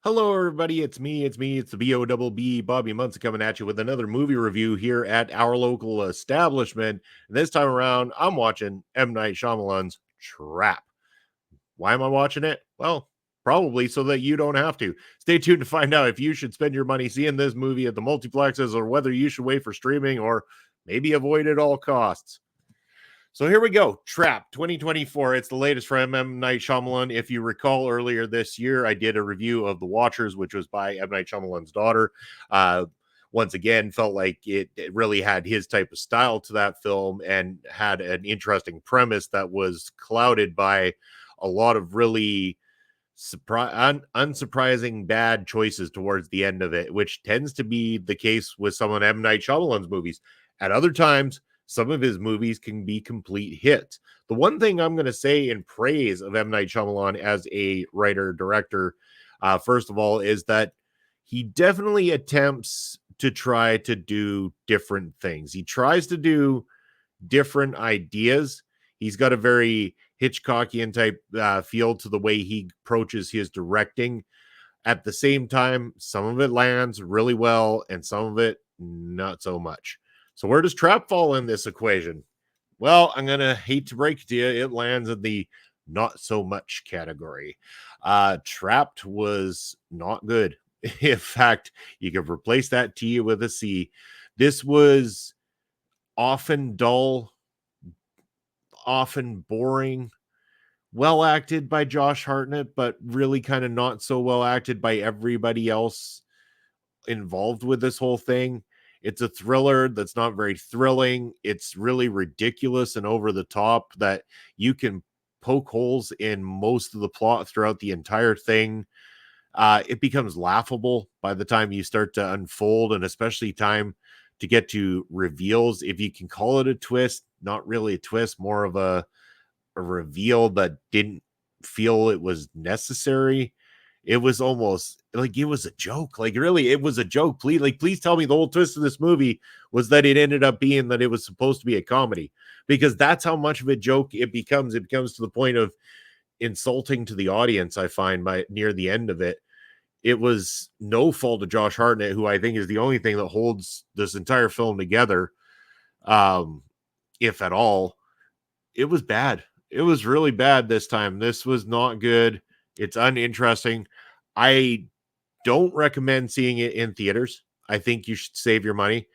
Hello, everybody. It's me. It's the B-O-double-B, Bobby Munson, coming at you with another movie review here at our local establishment. And this time around, I'm watching M Night Shyamalan's Trap. Why am I watching it? Well, probably so that you don't have to. Stay tuned to find out if you should spend your money seeing this movie at the multiplexes or whether you should wait for streaming or maybe avoid at all costs. So here we go. Trap 2024. It's the latest from M Night Shyamalan. If you recall, earlier this year, I did a review of The Watchers, which was by M Night Shyamalan's daughter. Once again, felt like it really had his type of style to that film and had an interesting premise that was clouded by a lot of really unsurprising bad choices towards the end of it, which tends to be the case with some of M Night Shyamalan's movies. At other times, some of his movies can be complete hits. The one thing I'm going to say in praise of M. Night Shyamalan as a writer director, first of all, is that he definitely attempts to try to do different things. He tries to do different ideas. He's got a very Hitchcockian type feel to the way he approaches his directing. At the same time, some of it lands really well and some of it not so much. So where does Trap fall in this equation? Well, I'm going to hate to break it to you. It lands in the not so much category. Trapped was not good. In fact, you could replace that T with a C. This was often dull, often boring, well acted by Josh Hartnett, but really kind of not so well acted by everybody else involved with this whole thing. It's a thriller that's not very thrilling. It's really ridiculous and over the top that you can poke holes in most of the plot throughout the entire thing. It becomes laughable by the time you start to unfold, and especially time to get to reveals. If you can call it a twist, not really a twist, more of a reveal that didn't feel it was necessary. It was almost like it was a joke. Like, really, it was a joke. Please tell me the whole twist of this movie was that it ended up being that it was supposed to be a comedy, because that's how much of a joke it becomes. It becomes to the point of insulting to the audience, I find, by near the end of it. It was no fault of Josh Hartnett, who I think is the only thing that holds this entire film together, if at all. It was bad. It was really bad this time. This was not good. It's uninteresting. I don't recommend seeing it in theaters. I think you should save your money.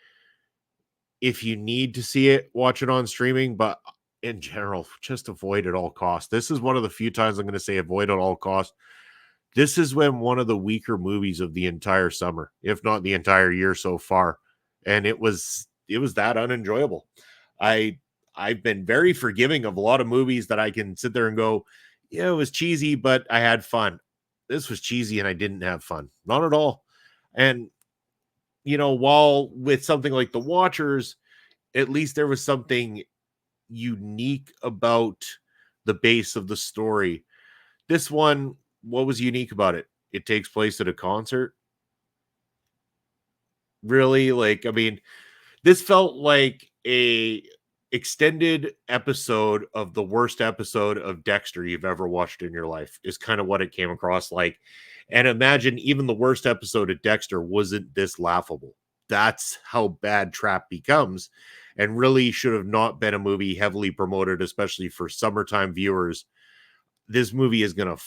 If you need to see it, watch it on streaming, but in general, just avoid at all costs. This is one of the few times I'm going to say avoid at all costs. This is when one of the weaker movies of the entire summer, if not the entire year so far. And it was that unenjoyable. I've been very forgiving of a lot of movies that I can sit there and go, yeah, it was cheesy, but I had fun. This was cheesy and I didn't have fun. Not at all. And, while with something like The Watchers, at least there was something unique about the base of the story. This one, what was unique about it? It takes place at a concert. Really? This felt like a extended episode of the worst episode of Dexter you've ever watched in your life, is kind of what it came across like. And imagine even the worst episode of Dexter wasn't this laughable. That's how bad Trap becomes, and really should have not been a movie heavily promoted, especially for summertime viewers. This movie is going to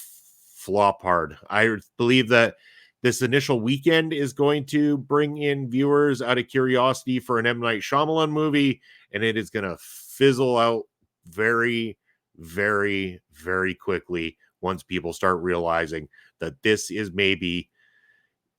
flop hard. I believe that this initial weekend is going to bring in viewers out of curiosity for an M. Night Shyamalan movie, and it is going to fizzle out very, very, very quickly once people start realizing that this is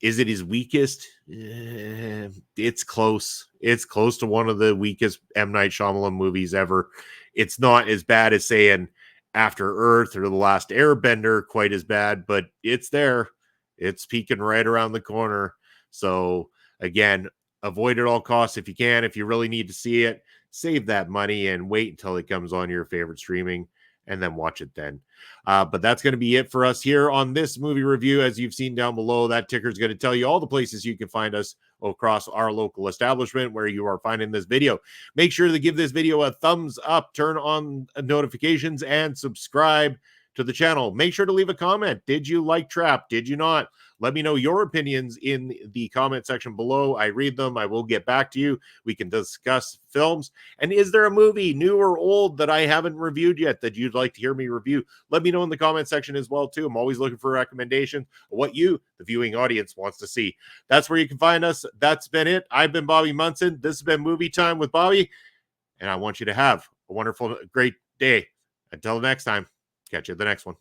is it his weakest? It's close. It's close to one of the weakest M. Night Shyamalan movies ever. It's not as bad as saying After Earth or The Last Airbender, quite as bad, but it's there. It's peeking right around the corner. So again, avoid at all costs if you can. If you really need to see it, save that money and wait until it comes on your favorite streaming and then watch it then. But that's going to be it for us here on this movie review. As you've seen down below, that ticker is going to tell you all the places you can find us across our local establishment where you are finding this video. Make sure to give this video a thumbs up, turn on notifications, and subscribe to the channel. Make sure to leave a comment. Did you like Trap? Did you not? Let me know your opinions in the comment section below. I read them. I will get back to you. We can discuss films. And is there a movie, new or old, that I haven't reviewed yet that you'd like to hear me review? Let me know in the comment section as well, too. I'm always looking for recommendations of what you, the viewing audience, wants to see. That's where you can find us. That's been it. I've been Bobby Munson. This has been Movie Time with Bobby. And I want you to have a wonderful, great day. Until next time, catch you at the next one.